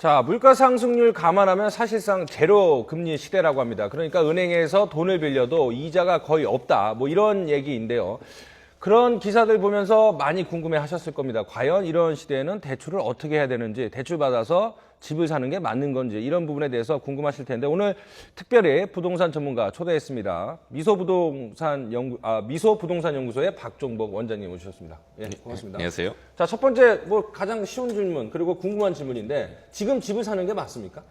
자, 물가 상승률 감안하면 사실상 제로 금리 시대라고 합니다. 그러니까 은행에서 돈을 빌려도 이자가 거의 없다. 뭐 이런 얘기인데요. 그런 기사들 보면서 많이 궁금해 하셨을 겁니다. 과연 이런 시대에는 대출을 어떻게 해야 되는지, 대출 받아서 집을 사는 게 맞는 건지 이런 부분에 대해서 궁금하실 텐데 오늘 특별히 부동산 전문가 초대했습니다. 미소부동산 연구소의 박종복 원장님 오셨습니다. 예, 고맙습니다. 안녕하세요. 자, 첫 번째 가장 쉬운 질문 그리고 궁금한 질문인데 지금 집을 사는 게 맞습니까?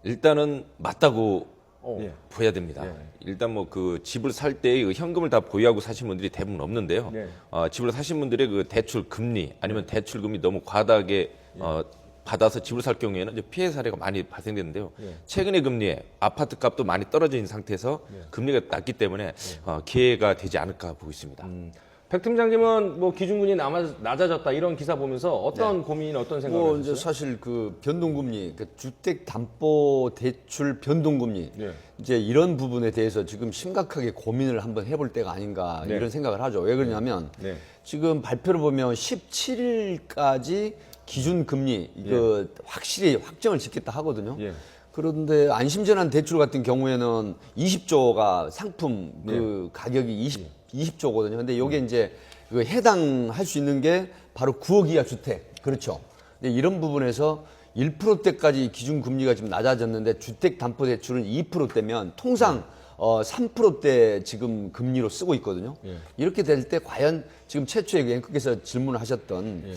일단은 맞다고 예. 보여야 됩니다. 일단 뭐 그 집을 살 때 현금을 다 보유하고 사신 분들이 대부분 없는데요. 네. 집을 사신 분들의 그 대출 금리 아니면 대출금이 너무 과다하게 받아서 집을 살 경우에는 이제 피해 사례가 많이 발생되는데요. 최근의 금리에 아파트 값도 많이 떨어져 있는 상태에서 금리가 낮기 때문에 기회가 되지 않을까 보고 있습니다. 백 팀장님은 뭐 기준금리 낮아졌다 이런 기사 보면서 어떤 고민, 어떤 생각을 뭐 하셨어요? 이제 사실 그 변동금리, 그 주택담보대출 변동금리 네. 이제 이런 부분에 대해서 지금 심각하게 고민을 한번 해볼 때가 아닌가 네. 이런 생각을 하죠. 왜 그러냐면 네. 지금 발표를 보면 17일까지 기준금리 이거 확실히 확정을 짓겠다 하거든요. 예. 그런데 안심전환 대출 같은 경우에는 20조가 상품 그 가격이 20조거든요. 근데 요게 이제 그 해당할 수 있는 게 바로 9억 이하 주택. 그렇죠. 근데 이런 부분에서 1%대까지 기준 금리가 지금 낮아졌는데 주택 담보 대출은 2%대면 통상 3%대 지금 금리로 쓰고 있거든요. 이렇게 될 때 과연 지금 최초에 앵커께서 질문을 하셨던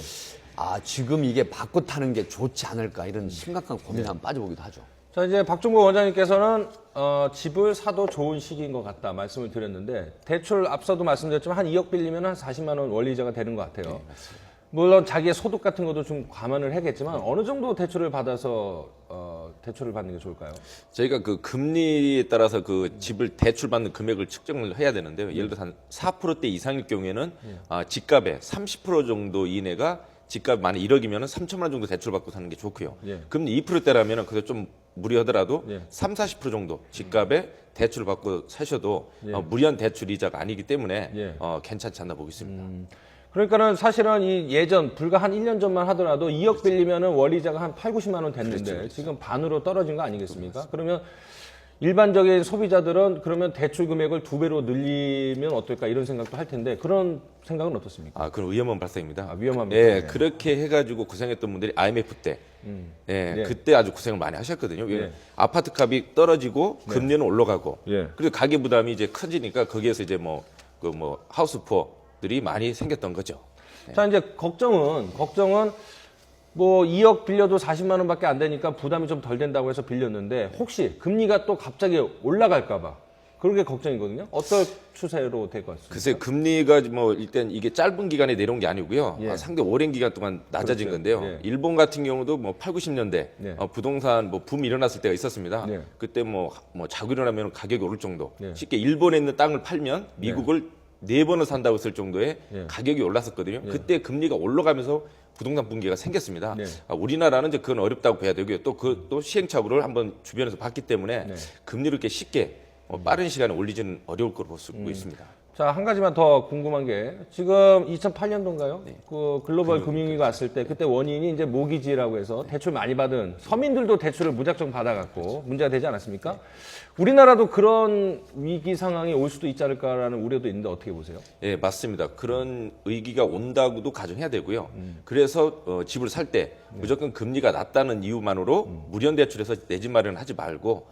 지금 이게 바꿔 타는 게 좋지 않을까 이런 심각한 고민에 한번 빠져보기도 하죠. 자, 이제 박종복 원장님께서는 집을 사도 좋은 시기인 것 같다 말씀을 드렸는데 대출 앞서도 말씀드렸지만 한 2억 빌리면 한 40만 원 원리이자가 되는 것 같아요. 물론 자기의 소득 같은 것도 좀 감안을 하겠지만 어느 정도 대출을 받아서 대출을 받는 게 좋을까요? 저희가 그 금리에 따라서 그 집을 대출받는 금액을 측정을 해야 되는데요. 예를 들어서 한 4%대 이상일 경우에는 집값의 30% 정도 이내가 집값 만약 1억이면 3천만 원 정도 대출받고 사는 게 좋고요. 금리 2%대라면 그래서 좀 무리하더라도 3, 40% 정도 집값에 대출을 받고 사셔도 무리한 대출 이자가 아니기 때문에 괜찮지 않나 보고 있습니다. 그러니까는 사실은 이 예전 불과 한 1년 전만 하더라도 2억 빌리면은 월이자가 한 8, 90만 원 됐는데 그렇죠. 지금 반으로 떨어진 거 아니겠습니까? 그러면 일반적인 소비자들은 그러면 대출 금액을 2배로 늘리면 어떨까 이런 생각도 할 텐데 그런 생각은 어떻습니까? 그건 위험한 발상입니다. 위험합니다. 예, 그렇게 해가지고 고생했던 분들이 IMF 때, 그때 아주 고생을 많이 하셨거든요. 왜냐면 아파트 값이 떨어지고 금리는 올라가고, 그리고 가계 부담이 이제 커지니까 거기에서 이제 하우스 푸어들이 많이 생겼던 거죠. 자, 이제 걱정은 뭐 2억 빌려도 40만 원밖에 안 되니까 부담이 좀 덜 된다고 해서 빌렸는데 혹시 금리가 또 갑자기 올라갈까 봐 그게 걱정이거든요. 어떤 추세로 될 것 같습니까? 글쎄 금리가 일단 이게 짧은 기간에 내려온 게 아니고요. 상당히 오랜 기간 동안 낮아진 건데요. 일본 같은 경우도 8, 90년대 부동산 붐이 일어났을 때가 있었습니다. 그때 자고 일어나면 가격이 오를 정도. 쉽게 일본에 있는 땅을 팔면 미국을 4번을 산다고 했을 정도의 가격이 올랐었거든요. 그때 금리가 올라가면서 부동산 붕괴가 생겼습니다. 우리나라는 이제 그건 어렵다고 봐야 되고요. 또 시행착오를 한번 주변에서 봤기 때문에 금리를 이렇게 쉽게 빠른 시간에 올리지는 어려울 거로 보고 있습니다. 자, 한 가지만 더 궁금한 게 지금 2008년도인가요? 그 글로벌 금융위기가 왔을 때 그때 원인이 이제 모기지라고 해서 대출 많이 받은 서민들도 대출을 무작정 받아갖고 문제가 되지 않았습니까? 우리나라도 그런 위기 상황이 올 수도 있지 않을까라는 우려도 있는데 어떻게 보세요? 예, 맞습니다. 그런 위기가 온다고도 가정해야 되고요. 그래서 집을 살 때 무조건 금리가 낮다는 이유만으로 무리한 대출해서 내 집 마련을 하지 말고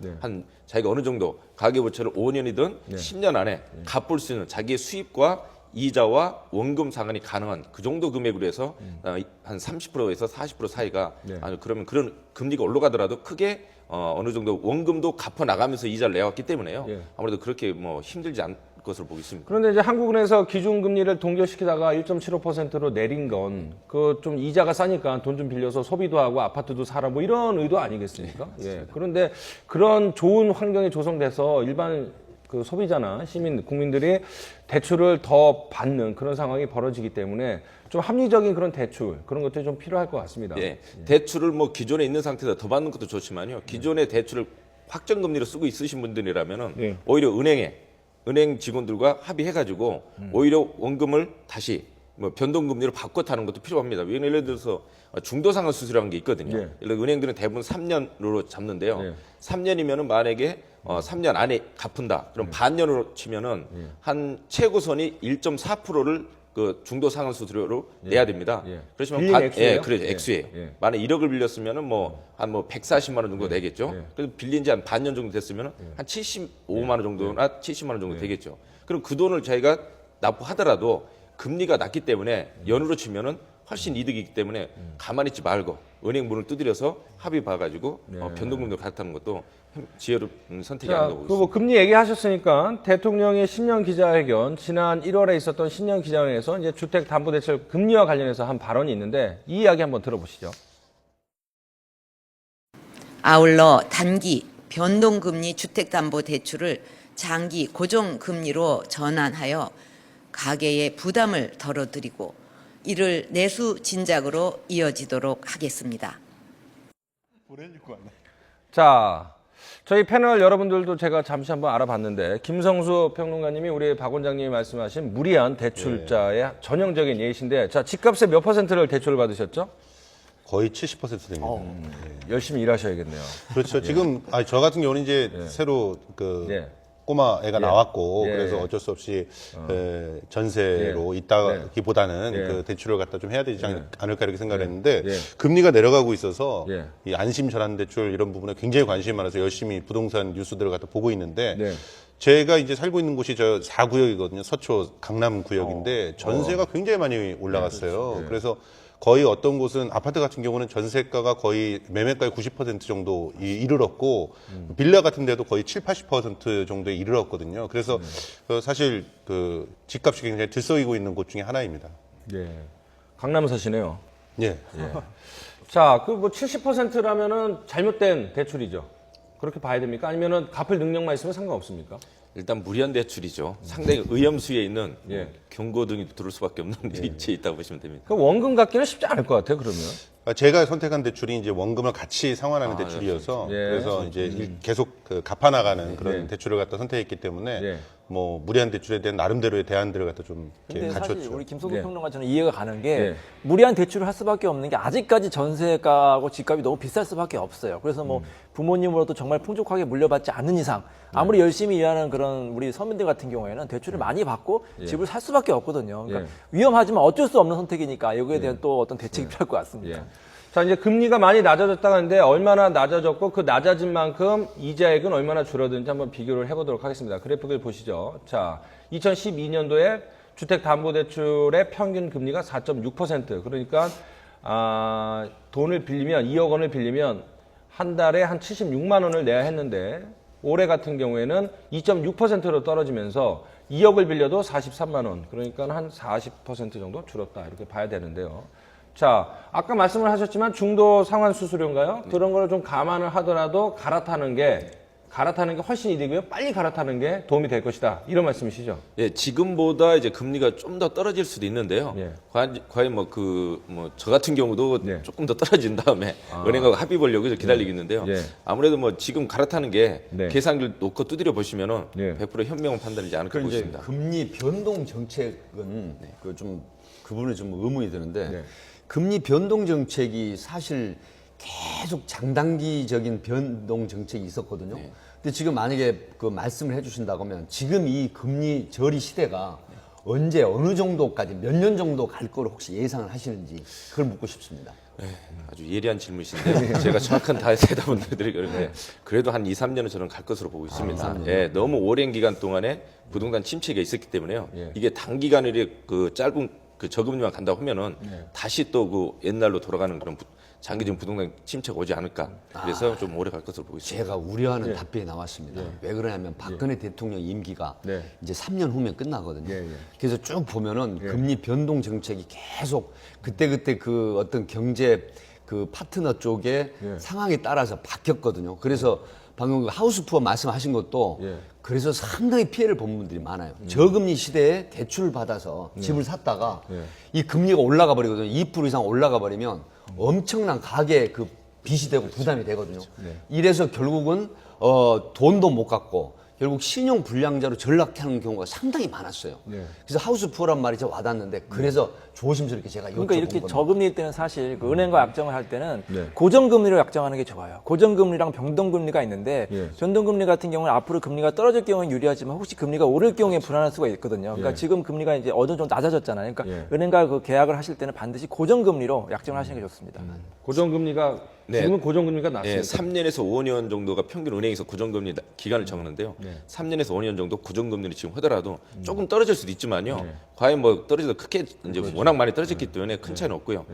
자기가 어느 정도 가계부채를 5년이든 10년 안에 갚을 수 있는 자기의 수입과 이자와 원금 상환이 가능한 그 정도 금액으로 해서 한 30%에서 40% 사이가 그러면 그런 금리가 올라가더라도 크게 어느 정도 원금도 갚아 나가면서 이자를 내왔기 때문에요. 아무래도 그렇게 힘들지 않을 것으로 보고 있습니다. 그런데 이제 한국은행에서 기준금리를 동결시키다가 1.75%로 내린 건 그 좀 이자가 싸니까 돈 좀 빌려서 소비도 하고 아파트도 사라 뭐 이런 의도 아니겠습니까? 그런데 그런 좋은 환경이 조성돼서 일반 그 소비자나 시민, 국민들이 대출을 더 받는 그런 상황이 벌어지기 때문에 좀 합리적인 그런 대출, 그런 것들이 좀 필요할 것 같습니다. 대출을 기존에 있는 상태에서 더 받는 것도 좋지만요. 기존의 대출을 확정금리로 쓰고 있으신 분들이라면은 오히려 은행 직원들과 합의해가지고 오히려 원금을 다시 뭐 변동금리로 바꿔 타는 것도 필요합니다. 예를 들어서 중도상환 수수료라는 게 있거든요. 예. 예를 들어 은행들은 대부분 3년으로 잡는데요. 예. 3년이면은 만약에 3년 안에 갚은다. 그럼 반년으로 치면은 한 최고선이 1.4%를 그 중도상환 수수료로 내야 됩니다. 그렇지만 빌린 액수예요? 그렇죠. 액수예요. 만약 1억을 빌렸으면은 한 140만 원 정도 내겠죠. 그래서 빌린 지 한 반년 정도 됐으면은 한 75만 원 정도나 70만 원 정도 되겠죠. 그럼 그 돈을 저희가 납부하더라도 금리가 낮기 때문에 연으로 치면은 훨씬 이득이기 때문에 가만히 있지 말고 은행 문을 두드려서 합의 봐가지고 변동금리로 갈아타는 것도 지혜로운 선택이 아닌가 보고 있습니다. 뭐 금리 얘기하셨으니까 대통령의 신년 기자회견 지난 1월에 있었던 신년 기자회견에서 이제 주택담보대출 금리와 관련해서 한 발언이 있는데 이 이야기 한번 들어보시죠. 아울러 단기 변동금리 주택담보대출을 장기 고정금리로 전환하여 가계의 부담을 덜어드리고 이를 내수 진작으로 이어지도록 하겠습니다. 자, 저희 패널 여러분들도 제가 잠시 한번 알아봤는데 김성수 평론가님이 우리 박 원장님이 말씀하신 무리한 대출자의 전형적인 예시인데 자, 집값의 몇 %를 대출을 받으셨죠? 거의 70% 됩니다. 열심히 일하셔야겠네요. 그렇죠. 지금 저 같은 경우는 이제 새로 꼬마 애가 나왔고 그래서 어쩔 수 없이 전세로 있다기보다는 그 대출을 갖다 좀 해야 되지 않을까 이렇게 생각을 했는데 금리가 내려가고 있어서 이 안심 전환 대출 이런 부분에 굉장히 관심이 많아서 열심히 부동산 뉴스들을 갖다 보고 있는데 제가 이제 살고 있는 곳이 저 4구역이거든요. 서초 강남 구역인데 전세가 굉장히 많이 올라갔어요. 그래서 거의 어떤 곳은 아파트 같은 경우는 전세가가 거의 매매가의 90% 정도 이르렀고 빌라 같은 데도 거의 7, 80% 정도에 이르렀거든요. 그래서 사실 그 집값이 굉장히 들썩이고 있는 곳 중에 하나입니다. 예. 강남 사시네요. 예. 자, 그 뭐 70%라면은 잘못된 대출이죠. 그렇게 봐야 됩니까? 아니면은 갚을 능력만 있으면 상관없습니까? 일단 무리한 대출이죠. 상당히 의염수에 있는 경고 등이 들을 수밖에 없는 위치에 있다고 보시면 됩니다. 그 원금 갚기는 쉽지 않을 것 같아요, 그러면. 제가 선택한 대출이 이제 원금을 같이 상환하는 대출이어서 그래서 이제 계속 그 갚아나가는 그런 대출을 갖다 선택했기 때문에 뭐 무리한 대출에 대한 나름대로의 대안들을 갖다 좀 이렇게 근데 사실 갖췄죠. 우리 김성국 평론가 저는 이해가 가는 게 무리한 대출을 할 수밖에 없는 게 아직까지 전세가하고 집값이 너무 비쌀 수밖에 없어요. 그래서 뭐 부모님으로도 정말 풍족하게 물려받지 않는 이상 아무리 열심히 일하는 그런 우리 서민들 같은 경우에는 대출을 많이 받고 집을 살 수밖에 없거든요. 그러니까 위험하지만 어쩔 수 없는 선택이니까 여기에 대한 또 어떤 대책이 필요할 것 같습니다. 자, 이제 금리가 많이 낮아졌다고 하는데 얼마나 낮아졌고 그 낮아진 만큼 이자액은 얼마나 줄어드는지 한번 비교를 해보도록 하겠습니다. 그래픽을 보시죠. 자, 2012년도에 주택담보대출의 평균 금리가 4.6%. 그러니까 돈을 빌리면 2억 원을 빌리면 한 달에 한 76만 원을 내야 했는데 올해 같은 경우에는 2.6%로 떨어지면서 2억을 빌려도 43만 원. 그러니까 한 40% 정도 줄었다. 이렇게 봐야 되는데요. 자, 아까 말씀을 하셨지만 중도 상환 수수료인가요? 그런 걸 좀 감안을 하더라도 갈아타는 게 훨씬 이득이고요. 빨리 갈아타는 게 도움이 될 것이다. 이런 말씀이시죠? 예, 지금보다 이제 금리가 좀 더 떨어질 수도 있는데요. 과연 저 같은 경우도 조금 더 떨어진 다음에 은행하고 합의 보려고 기다리고 있는데요. 아무래도 뭐 지금 갈아타는 게 계산기를 놓고 두드려 보시면은 100% 현명한 판단이지 않을까 이제 보입니다. 금리 변동 정책은 그 부분에 좀 의문이 드는데 금리 변동 정책이 사실 계속 장단기적인 변동 정책이 있었거든요. 근데 지금 만약에 그 말씀을 해주신다고 하면 지금 이 금리 저리 시대가 언제 어느 정도까지 몇 년 정도 갈 거를 혹시 예상을 하시는지 그걸 묻고 싶습니다. 아주 예리한 질문이신데요. 제가 정확한 대답은 드리겠는데 그래도 한 2, 3년은 저는 갈 것으로 보고 있습니다. 너무 오랜 기간 동안에 부동산 침체가 있었기 때문에요. 이게 단기간에 그 짧은 그 저금리만 간다고 하면은 다시 또 그 옛날로 돌아가는 그런 장기적인 부동산 침체가 오지 않을까. 그래서 좀 오래 갈 것으로 보고 있습니다. 제가 우려하는 답변이 나왔습니다. 왜 그러냐면 박근혜 대통령 임기가 이제 3년 후면 끝나거든요. 그래서 쭉 보면은 금리 변동 정책이 계속 그때그때 그 어떤 경제 그 파트너 쪽의 상황에 따라서 바뀌었거든요. 그래서 방금 그 하우스푸어 말씀하신 것도 그래서 상당히 피해를 본 분들이 많아요. 저금리 시대에 대출을 받아서 집을 샀다가 이 금리가 올라가 버리거든요. 2% 이상 올라가 버리면 엄청난 가계 그 빚이 되고 부담이 되거든요. 이래서 결국은 돈도 못 갚고 결국 신용 불량자로 전락하는 경우가 상당히 많았어요. 그래서 하우스 푸어란 말이 저 와닿는데 그래서 조심스럽게 제가 그러니까 여쭤본 이렇게 겁니다. 저금리일 때는 사실 그 은행과 약정을 할 때는 고정금리로 약정하는 게 좋아요. 고정금리랑 변동금리가 있는데 변동금리 같은 경우는 앞으로 금리가 떨어질 경우는 유리하지만 혹시 금리가 오를 경우에 불안할 수가 있거든요. 그러니까 지금 금리가 이제 어느 정도 낮아졌잖아요. 그러니까 은행과 그 계약을 하실 때는 반드시 고정금리로 약정을 하시는 게 좋습니다. 고정금리가 네. 지금은 고정금리가 낮습니다. 3년에서 5년 정도가 평균 은행에서 고정금리 기간을 정하는데요. 3년에서 5년 정도 고정금리를 지금 하더라도 조금 떨어질 수도 있지만요. 과연 뭐 떨어져도 크게 이제 워낙 많이 떨어졌기 때문에 큰 차이는 없고요.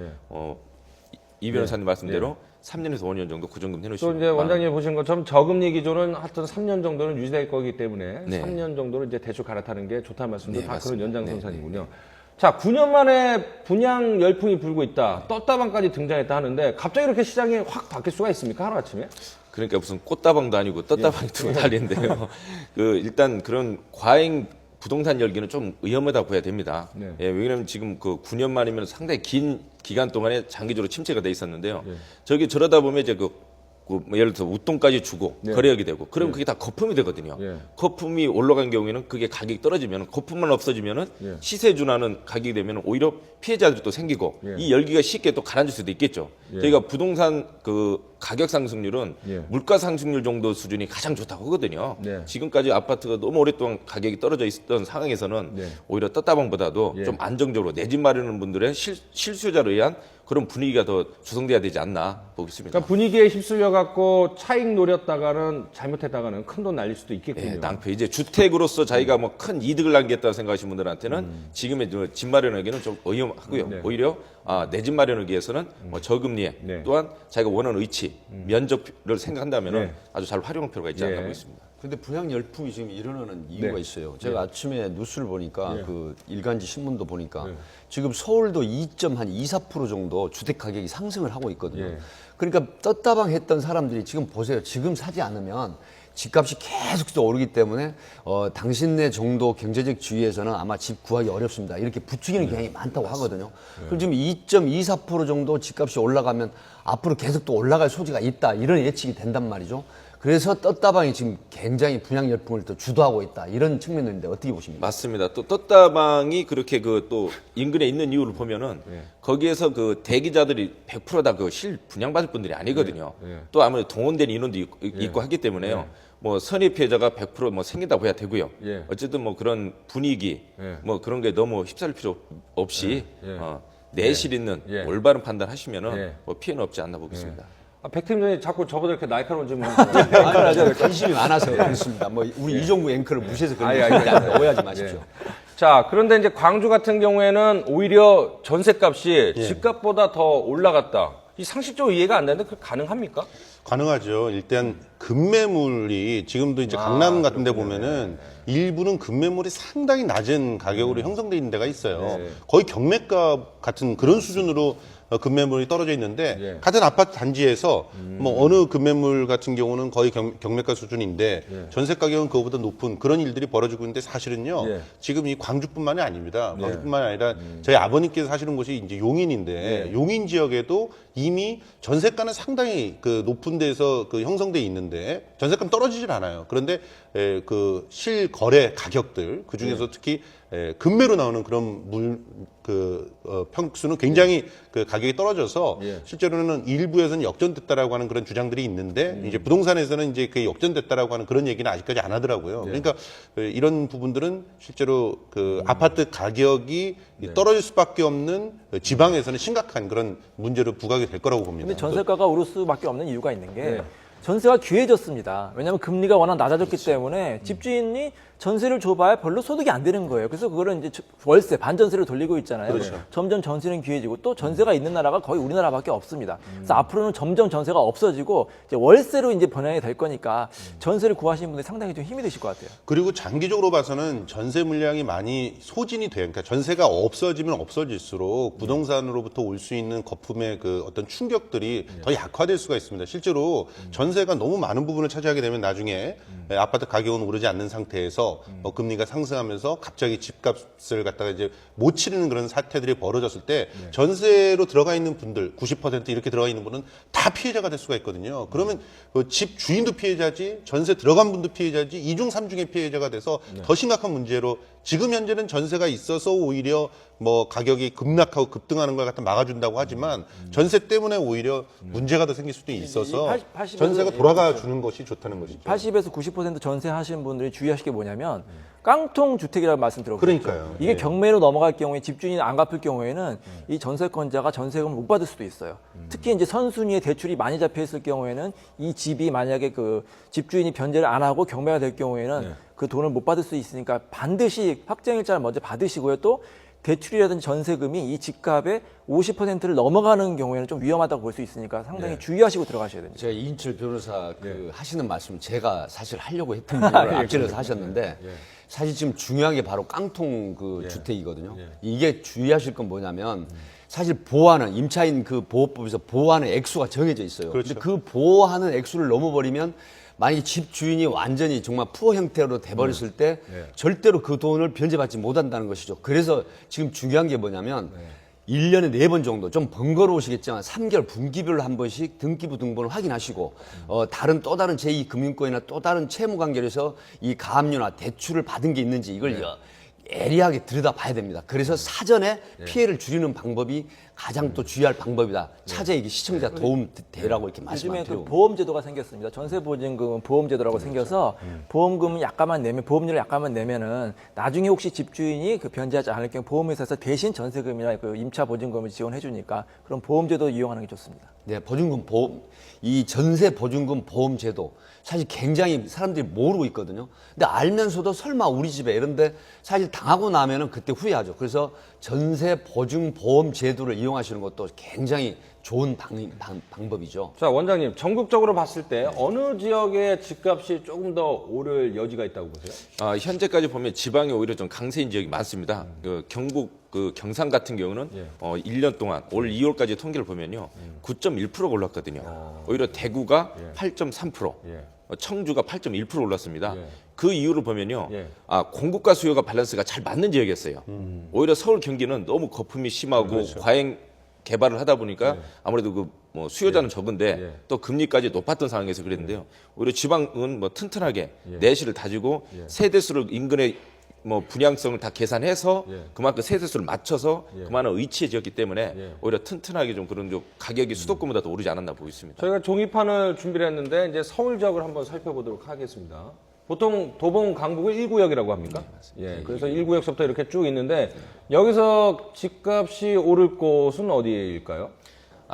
이 변호사님 말씀대로 3년에서 5년 정도 고정금리 또 해놓으시면 이제 원장님 보신 것처럼 저금리 기조는 하여튼 3년 정도는 유지될 거기 때문에 네. 3년 정도는 이제 대출 갈아타는 게 좋다는 말씀도 다 그런 맞습니다. 연장선상이군요. 자, 9년 만에 분양 열풍이 불고 있다. 떴다방까지 등장했다 하는데 갑자기 이렇게 시장이 확 바뀔 수가 있습니까? 하루아침에? 그러니까 무슨 꽃다방도 아니고 떴다방이 두고 달리는데요. 일단 그런 과잉 부동산 열기는 좀 위험하다고 봐야 됩니다. 왜냐하면 지금 그 9년 만이면 상당히 긴 기간 동안에 장기적으로 침체가 돼 있었는데요. 저러다 보면 이제 뭐 예를 들어서 웃돈까지 주고 거래하게 되고 그러면 그게 다 거품이 되거든요. 거품이 올라간 경우에는 그게 가격이 떨어지면 거품만 없어지면은 시세 준하는 가격이 되면 오히려 피해자들도 생기고 이 열기가 쉽게 또 가라앉을 수도 있겠죠. 저희가 부동산 그 가격 상승률은 물가 상승률 정도 수준이 가장 좋다고 하거든요. 지금까지 아파트가 너무 오랫동안 가격이 떨어져 있었던 상황에서는 오히려 떴다방보다도 좀 안정적으로 내 집 마련하는 분들의 실수요자로 의한 그런 분위기가 더 조성돼야 되지 않나 보겠습니다. 그러니까 분위기에 휩쓸려 갖고 차익 노렸다가는 잘못했다가는 큰 돈 날릴 수도 있겠군요. 낭패. 이제 주택으로서 자기가 뭐 큰 이득을 남겼다고 생각하시는 분들한테는 지금의 집 마련하기는 좀 위험하고요. 오히려 내 집 마련을 위해서는 뭐 저금리에 또한 자기가 원하는 위치, 면적을 생각한다면 아주 잘 활용할 필요가 있지 않나 보겠습니다. 근데 분양 열풍이 지금 일어나는 이유가 있어요. 제가 아침에 뉴스를 보니까 그 일간지 신문도 보니까 지금 서울도 2.24% 정도 주택 가격이 상승을 하고 있거든요. 그러니까 떴다방 했던 사람들이 지금 보세요. 지금 사지 않으면 집값이 계속 오르기 때문에 당신네 정도 경제적 지위에서는 아마 집 구하기 어렵습니다. 이렇게 부추기는 경향이 많다고 하거든요. 그럼 지금 2.24% 정도 집값이 올라가면 앞으로 계속 또 올라갈 소지가 있다. 이런 예측이 된단 말이죠. 그래서 떴다방이 지금 굉장히 분양 열풍을 또 주도하고 있다. 이런 측면인데 어떻게 보십니까? 맞습니다. 또 떴다방이 그렇게 그 또 인근에 있는 이유를 보면은 거기에서 그 대기자들이 100% 다 그 실 분양받을 분들이 아니거든요. 또 아무래도 동원된 인원도 있고 하기 때문에요. 뭐 선의 피해자가 100% 생긴다고 해야 되고요. 어쨌든 뭐 그런 분위기 뭐 그런 게 너무 휩쓸릴 필요 없이 내실 있는 올바른 판단하시면은 뭐 피해는 없지 않나 보겠습니다. 백 팀장이 자꾸 저보다 이렇게 날카로운 질문. 아니, 관심이 많아서 그렇습니다. 뭐 우리 이종구 앵커를 무시해서 그런 거 오해하지 마십시오. 자, 그런데 이제 광주 같은 경우에는 오히려 전셋값이 집값보다 더 올라갔다. 이 상식적으로 이해가 안 되는데 그 가능합니까? 가능하죠. 일단 급매물이 지금도 이제 강남 같은 데 보면은 일부는 급매물이 상당히 낮은 가격으로 형성돼 있는 데가 있어요. 거의 경매가 같은 그런 수준으로 급매물이 떨어져 있는데 같은 아파트 단지에서 뭐 어느 급매물 같은 경우는 거의 경매가 수준인데 전세 가격은 그거보다 높은 그런 일들이 벌어지고 있는데 사실은요 지금 이 광주뿐만이 아닙니다. 광주뿐만이 아니라 저희 아버님께서 사시는 곳이 이제 용인인데 용인 지역에도 이미 전세가는 상당히 그 높은 데서 그 형성돼 있는데 전세가는 떨어지질 않아요. 그런데 그 실거래 가격들 그 중에서 특히 급매로 나오는 그런 평수는 굉장히 그 가격이 떨어져서 실제로는 일부에서는 역전됐다라고 하는 그런 주장들이 있는데 이제 부동산에서는 이제 그게 역전됐다라고 하는 그런 얘기는 아직까지 안 하더라고요. 그러니까 이런 부분들은 실제로 그 아파트 가격이 떨어질 수밖에 없는 지방에서는 심각한 그런 문제를 부각이 될 거라고 봅니다. 근데 전세가가 오를 수밖에 없는 이유가 있는 게 전세가 귀해졌습니다. 왜냐하면 금리가 워낙 낮아졌기 때문에 집주인이 전세를 줘봐야 별로 소득이 안 되는 거예요. 그래서 그거를 이제 월세, 반전세를 돌리고 있잖아요. 점점 전세는 귀해지고 또 전세가 있는 나라가 거의 우리나라밖에 없습니다. 그래서 앞으로는 점점 전세가 없어지고 이제 월세로 이제 번영이 될 거니까 전세를 구하시는 분들이 상당히 좀 힘이 드실 것 같아요. 그리고 장기적으로 봐서는 전세 물량이 많이 소진이 돼요. 그러니까 전세가 없어지면 없어질수록 부동산으로부터 올 수 있는 거품의 그 어떤 충격들이 더 약화될 수가 있습니다. 실제로 전세 전세가 너무 많은 부분을 차지하게 되면 나중에 아파트 가격은 오르지 않는 상태에서 금리가 상승하면서 갑자기 집값을 갖다가 이제 못 치르는 그런 사태들이 벌어졌을 때 전세로 들어가 있는 분들 90% 이렇게 들어가 있는 분은 다 피해자가 될 수가 있거든요. 그러면 집 주인도 피해자지 전세 들어간 분도 피해자지 이중 삼중의 피해자가 돼서 더 심각한 문제로 지금 현재는 전세가 있어서 오히려 뭐 가격이 급락하고 급등하는 걸 갖다 막아준다고 하지만 전세 때문에 오히려 문제가 더 생길 수도 있어서 80에서 전세가 돌아가 주는 것이 좋다는 것이죠. 80에서 90% 전세 하시는 분들이 주의하실 게 뭐냐면 깡통 주택이라고 말씀 들어보셨죠. 그러니까요. 이게 경매로 넘어갈 경우에 집주인이 안 갚을 경우에는 이 전세권자가 전세금을 못 받을 수도 있어요. 특히 이제 선순위에 대출이 많이 잡혀 있을 경우에는 이 집이 만약에 그 집주인이 변제를 안 하고 경매가 될 경우에는 그 돈을 못 받을 수 있으니까 반드시 확정일자를 먼저 받으시고요. 또 대출이라든지 전세금이 이 집값의 50%를 넘어가는 경우에는 좀 위험하다고 볼 수 있으니까 상당히 주의하시고 들어가셔야 됩니다. 제가 이인철 변호사 하시는 말씀 제가 사실 하려고 했던 부분을 앞질러서 하셨는데 사실 지금 중요한 게 바로 깡통 그 주택이거든요. 이게 주의하실 건 뭐냐면 사실 보호하는 임차인 그 보호법에서 보호하는 액수가 정해져 있어요. 그렇죠. 근데 그 보호하는 액수를 넘어버리면 만약에 집 주인이 완전히 정말 푸어 형태로 돼버렸을 때 절대로 그 돈을 변제받지 못한다는 것이죠. 그래서 지금 중요한 게 뭐냐면 1년에 4번 정도 좀 번거로우시겠지만 3개월 분기별로 한 번씩 등기부 등본을 확인하시고 또 다른 제2금융권이나 또 다른 채무관계에서 이 가압류나 대출을 받은 게 있는지 이걸 예리하게 들여다봐야 됩니다. 그래서 사전에 피해를 줄이는 방법이 가장 또 주의할 방법이다. 차제 이게 시청자 도움 되라고 이렇게 요즘에 말씀드리고 그 보험제도가 생겼습니다. 전세보증금은 보험제도라고 생겨서 보험금을 약간만 내면 보험료를 약간만 내면은 나중에 혹시 집주인이 그 변제하지 않을 경우 보험회사에서 대신 전세금이나 그 임차 보증금을 지원해 주니까 그런 보험제도 이용하는 게 좋습니다. 네, 보증금 보험, 이 전세 보증금 보험 제도 사실 굉장히 사람들이 모르고 있거든요. 근데 알면서도 설마 우리 집에 이런데 사실 당하고 나면은 그때 후회하죠. 그래서 전세 보증 보험 제도를 이용하시는 것도 굉장히 좋은 방법이죠. 자, 원장님, 전국적으로 봤을 때 어느 지역의 집값이 조금 더 오를 여지가 있다고 보세요? 현재까지 보면 지방이 오히려 좀 강세인 지역이 많습니다. 그 경북 그 경상 같은 경우는 1년 동안 올 2월까지 통계를 보면요 9.1% 올랐거든요. 오히려 대구가 8.3%, 청주가 8.1% 올랐습니다. 그 이유를 보면요, 공급과 수요가 밸런스가 잘 맞는 지역이었어요. 오히려 서울 경기는 너무 거품이 심하고 과잉 개발을 하다 보니까 아무래도 그 뭐 수요자는 적은데 또 금리까지 높았던 상황에서 그랬는데요. 오히려 지방은 뭐 튼튼하게 내실을 다지고 세대수를 인근의 뭐 분양성을 다 계산해서 그만큼 세대수를 맞춰서 그만한 위치에 지었기 때문에 오히려 튼튼하게 좀 그런 좀 가격이 수도권보다 더 오르지 않았나 보고 있습니다. 저희가 종이판을 준비를 했는데 이제 서울 지역을 한번 살펴보도록 하겠습니다. 보통 도봉 강북을 1구역이라고 합니까? 그래서 1구역서부터 이렇게 쭉 있는데 여기서 집값이 오를 곳은 어디일까요?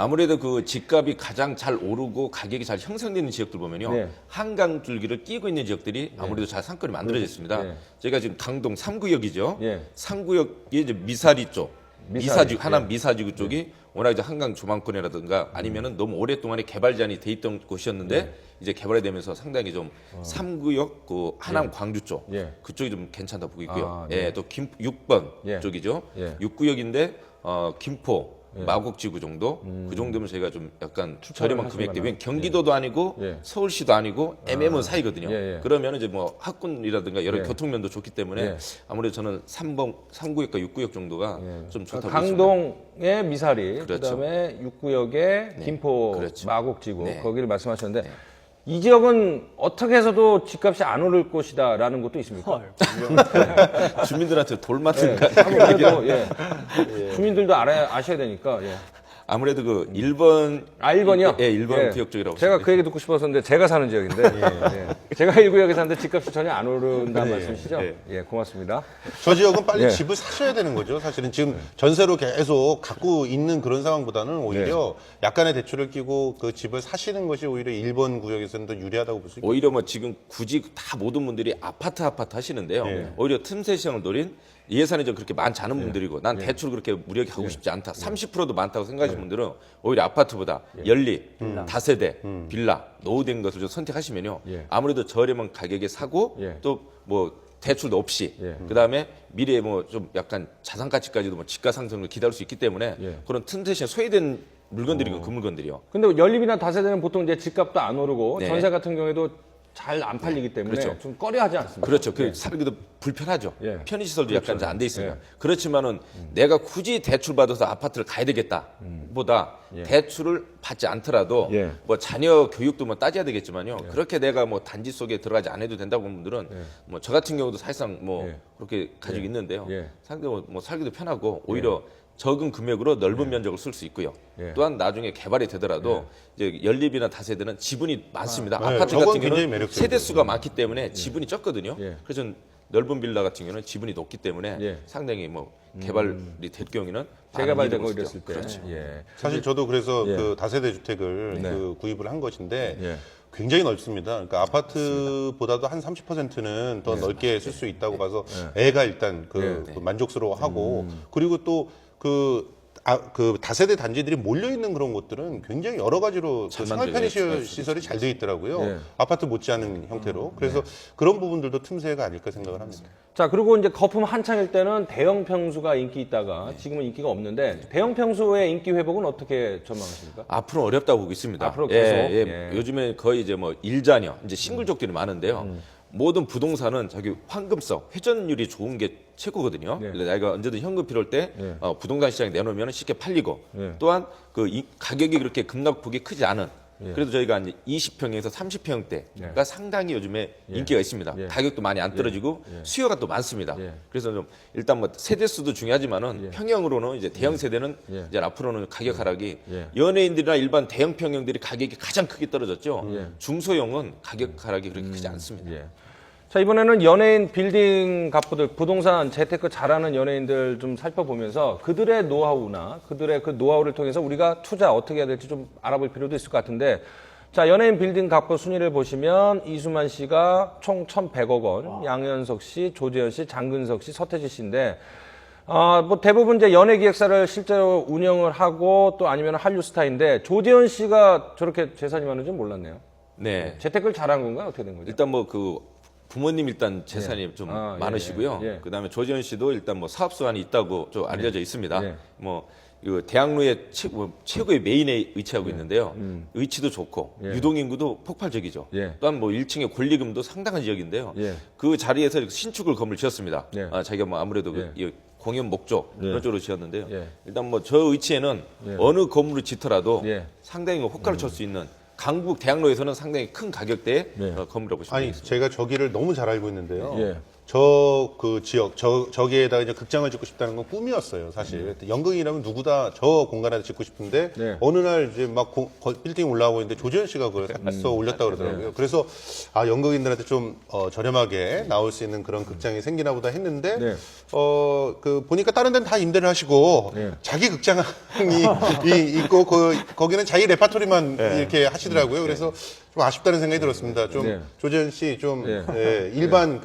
아무래도 그 집값이 가장 잘 오르고 가격이 잘 형성되는 지역들 보면요. 한강 줄기를 끼고 있는 지역들이 아무래도 잘 상권이 만들어져 있습니다. 저희가 지금 강동 3구역이죠. 3구역이 이제 미사리 쪽, 미사지구, 하남 미사지구 쪽이 워낙 이제 한강 조망권이라든가 아니면은 너무 오랫동안에 개발 제한이 돼 있던 곳이었는데 이제 개발이 되면서 상당히 좀 3구역 그 하남 광주 쪽 그쪽이 좀 괜찮다 보고 있고요. 또 6번 쪽이죠. 6구역인데 김포 마곡지구 정도 그 정도면 저희가 좀 약간 저렴한 금액대 왜냐면 경기도도 아니고 서울시도 아니고 애매모호한 사이거든요. 그러면 이제 뭐 학군이라든가 여러 교통면도 좋기 때문에 아무래도 저는 3구역과 6구역 정도가 좀 좋다고 강동의 미사리, 그렇죠. 그다음에 6구역의 김포 그렇죠. 마곡지구 거기를 말씀하셨는데 이 지역은 어떻게 해서도 집값이 안 오를 곳이다라는 것도 있습니까? 주민들한테 돌 맞는 아무래도 주민들도 아셔야 되니까. 아무래도 그 1번 1번이요? 1번 구역 쪽이라고 제가 그 얘기 듣고 싶었었는데 제가 사는 지역인데 제가 1구역에 사는데 집값이 전혀 안 오른다는 말씀이시죠? 고맙습니다. 저 지역은 빨리 집을 사셔야 되는 거죠. 사실은 지금 전세로 계속 갖고 있는 그런 상황보다는 오히려 약간의 대출을 끼고 그 집을 사시는 것이 오히려 1번 구역에서는 더 유리하다고 볼 수 있겠죠. 오히려 뭐 지금 굳이 다 모든 분들이 아파트 하시는데요. 오히려 틈새 시장을 노린 예산이 좀 그렇게 많지 않은 분들이고 난 대출 그렇게 무리하게 하고 싶지 않다. 30%도 많다고 생각하시는 분들은 오히려 아파트보다 연립, 다세대, 빌라, 노후된 것을 좀 선택하시면요. 아무래도 저렴한 가격에 사고 또 뭐 대출도 없이 그다음에 미래에 뭐 좀 약간 자산 가치까지도 뭐 집가 상승을 기다릴 수 있기 때문에 그런 틈새 시장 소외된 물건들이고 그 물건들이요. 근데 연립이나 다세대는 보통 이제 집값도 안 오르고 네. 전세 같은 경우에도 잘 안 팔리기 때문에 그렇죠. 좀 꺼려하지 않습니까? 그렇죠. 그 살기도 불편하죠. 예. 편의시설도 약간 이제 안 돼 있으니까. 예. 그렇지만은 내가 굳이 대출 받아서 아파트를 가야 되겠다. 보다 대출을 받지 않더라도 예. 뭐 자녀 교육도 뭐 따져야 되겠지만요. 그렇게 내가 뭐 단지 속에 들어가지 않아도 된다고 하는 분들은 뭐 저 같은 경우도 사실상 뭐 그렇게 가지고 있는데요. 상대적으로 뭐 살기도 편하고 오히려 적은 금액으로 넓은 면적을 쓸 수 있고요. 또한 나중에 개발이 되더라도 이제 연립이나 다세대는 지분이 많습니다. 네, 아파트 저건 같은 굉장히 경우는 매력적이죠. 세대 수가 많기 때문에 지분이 적거든요. 그래서 넓은 빌라 같은 경우는 지분이 높기 때문에 상당히 뭐 개발이 될 경우에는 재개발되고 많은 이득을 이랬을 때. 그렇죠. 예. 사실 저도 그래서 그 다세대 주택을 그 구입을 한 것인데 굉장히 넓습니다. 그러니까 아파트보다도 한 30%는 더 넓게 쓸 수 있다고 봐서 애가 일단 그 만족스러워하고 그리고 또 그 다세대 단지들이 몰려 있는 그런 곳들은 굉장히 여러 가지로 그 생활 편의 시설이 잘 돼 있더라고요. 아파트 못지않은 형태로. 그래서 그런 부분들도 틈새가 아닐까 생각을 합니다. 자, 그리고 이제 거품 한창일 때는 대형 평수가 인기 있다가 지금은 인기가 없는데 대형 평수의 인기 회복은 어떻게 전망하십니까? 앞으로 어렵다고 보고 있습니다. 앞으로 계속? 요즘에 거의 이제 뭐 일자녀, 이제 싱글족들이 많은데요. 모든 부동산은 자기 황금성, 회전율이 좋은 게 최고거든요. 내가 언제든 현금 필요할 때 부동산 시장에 내놓으면 쉽게 팔리고 또한 가격이 그렇게 급락폭이 크지 않은 그래도 저희가 이제 20평에서 30평대가 상당히 요즘에 인기가 있습니다. 가격도 많이 안 떨어지고 수요가 또 많습니다. 그래서 좀 일단 뭐 세대 수도 중요하지만은 평형으로는 이제 대형 세대는 이제 앞으로는 가격 하락이 연예인들이나 일반 대형 평형들이 가격이 가장 크게 떨어졌죠. 중소형은 가격 하락이 그렇게 크지 않습니다. 자, 이번에는 연예인 빌딩 갑부들, 부동산 재테크 잘하는 연예인들 좀 살펴보면서 그들의 노하우나 그들의 그 노하우를 통해서 우리가 투자 어떻게 해야 될지 좀 알아볼 필요도 있을 것 같은데, 자, 연예인 빌딩 갑부 순위를 보시면 이수만 씨가 총 1,100억 원, 양현석 씨, 조재현 씨, 장근석 씨, 서태지 씨인데, 뭐 대부분 이제 연예 기획사를 실제로 운영을 하고 또 아니면 한류 스타인데 조재현 씨가 저렇게 재산이 많은지 몰랐네요. 네. 재테크를 잘한 건가요? 어떻게 된 거죠? 일단 뭐 그 부모님 일단 재산이 좀 많으시고요. 그다음에 조재현 씨도 일단 뭐 사업 수완이 있다고 좀 알려져 있습니다. 뭐 이 대학로의 최고의 메인에 위치하고 있는데요. 위치도 좋고 유동인구도 폭발적이죠. 또한 뭐 1층의 권리금도 상당한 지역인데요. 그 자리에서 신축을 건물 지었습니다. 자기가 뭐 아무래도 이 공연 목적 이런 쪽으로 지었는데요. 일단 뭐 저 위치에는 어느 건물을 짓더라도 상당히 호가를 칠 수 있는 강북 대학로에서는 상당히 큰 가격대의 건물이라고 보시면 아니, 되겠습니다. 제가 저기를 너무 잘 알고 있는데요. 저 그 지역, 저기에다가 이제 극장을 짓고 싶다는 건 꿈이었어요, 사실. 연극이라면 누구다 저 공간에다 짓고 싶은데, 어느 날 이제 막 빌딩 올라오고 있는데 조재현 씨가 그걸 써 올렸다 그러더라고요. 그래서, 연극인들한테 좀, 저렴하게 나올 수 있는 그런 극장이 생기나 보다 했는데, 보니까 다른 데는 다 임대를 하시고, 자기 극장이 있고, 거기는 자기 레파토리만 이렇게 하시더라고요. 그래서 좀 아쉽다는 생각이 들었습니다. 좀, 조재현 씨 좀, 일반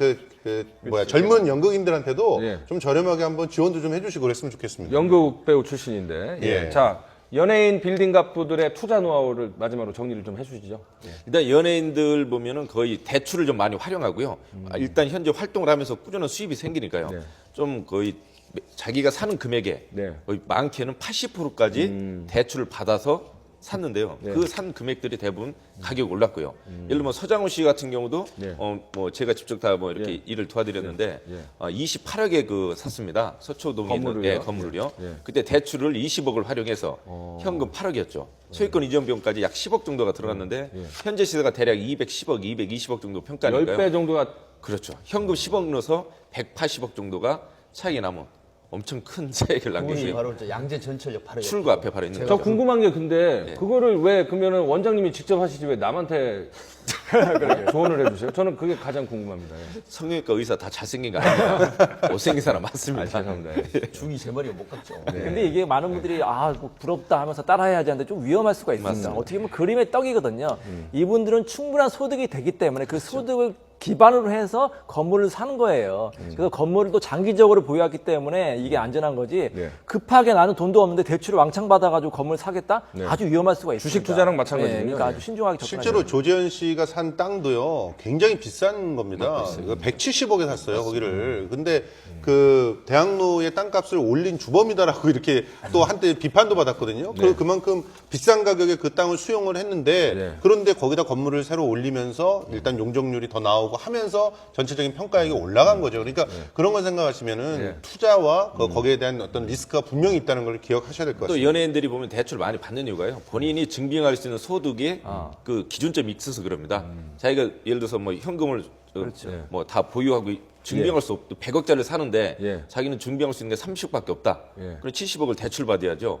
젊은 연극인들한테도 좀 저렴하게 한번 지원도 좀 해주시고 그랬으면 좋겠습니다. 연극 배우 출신인데. 자, 연예인 빌딩 갑부들의 투자 노하우를 마지막으로 정리를 좀 해주시죠. 일단 연예인들 보면은 거의 대출을 좀 많이 활용하고요. 일단 현재 활동을 하면서 꾸준한 수입이 생기니까요. 좀 거의 자기가 사는 금액에 거의 많게는 80%까지 대출을 받아서 샀는데요. 그 산 금액들이 대부분 가격이 올랐고요. 예를 들면 서장훈 씨 같은 경우도 뭐 제가 직접 다 뭐 이렇게 일을 도와드렸는데 28억에 그 샀습니다. 서초동에 있는 건물을요. 그때 대출을 20억을 활용해서 현금 8억이었죠. 소유권 이전 비용까지 약 10억 정도가 들어갔는데 현재 시세가 대략 210억, 220억 정도 평가니까요. 10배 정도가 그렇죠. 현금 10억 넣어서 180억 정도가 차익이 남은 엄청 큰 차익을 남겼어요. 바로 양재 전철역 바로 출구 앞에 바로 있는 저 거죠. 궁금한 게 근데 그거를 왜 그러면은 원장님이 직접 하시지 왜 남한테 조언을 해주세요? 저는 그게 가장 궁금합니다. 성형외과 의사 다 잘생긴 거 아니에요? 못생긴 사람 많습니다. 죄송합니다. 중이 세 마리가 못 갔죠. 근데 이게 많은 분들이 뭐 부럽다 하면서 따라해야지 하는데 좀 위험할 수가 있습니다. 어떻게 보면 그림의 떡이거든요. 이분들은 충분한 소득이 되기 때문에 그 소득을 기반으로 해서 건물을 사는 거예요. 그래서 건물을 또 장기적으로 보유하기 때문에 이게 안전한 거지. 급하게 나는 돈도 없는데 대출을 왕창 받아가지고 건물 사겠다? 아주 위험할 수가 있습니다. 주식 투자랑 마찬가지군요. 그러니까 아주 신중하게 접근하셔야 실제로 조재현 씨가 산 땅도요 굉장히 비싼 겁니다. 이거 170억에 샀어요 거기를. 근데 그 대학로의 땅값을 올린 주범이다라고 이렇게 또 한때 비판도 받았거든요. 그만큼 비싼 가격에 그 땅을 수용을 했는데 그런데 거기다 건물을 새로 올리면서 일단 용적률이 더 나오고 하면서 전체적인 평가액이 올라간 거죠. 그러니까 그런 걸 생각하시면은 투자와 거기에 대한 어떤 리스크가 분명히 있다는 걸 기억하셔야 될 것 또 같습니다. 연예인들이 보면 대출 많이 받는 이유가요. 본인이 증빙할 수 있는 소득이 그 기준점이 있어서 그럽니다. 자기가 예를 들어서 뭐 현금을 뭐 다 보유하고 증빙할 수 없고 100억짜리를 사는데 자기는 증빙할 수 있는 게 30억밖에 없다. 그럼 70억을 대출 받아야죠.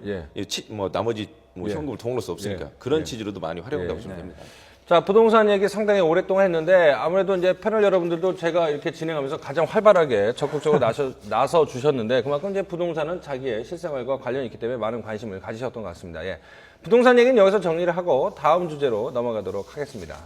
뭐 나머지 뭐 현금을 동원할 수 없으니까 그런 취지로도 많이 활용한다고 보시면 됩니다. 자, 부동산 얘기 상당히 오랫동안 했는데 아무래도 이제 패널 여러분들도 제가 이렇게 진행하면서 가장 활발하게 적극적으로 나서 주셨는데 그만큼 이제 부동산은 자기의 실생활과 관련이 있기 때문에 많은 관심을 가지셨던 것 같습니다. 예. 부동산 얘기는 여기서 정리를 하고 다음 주제로 넘어가도록 하겠습니다.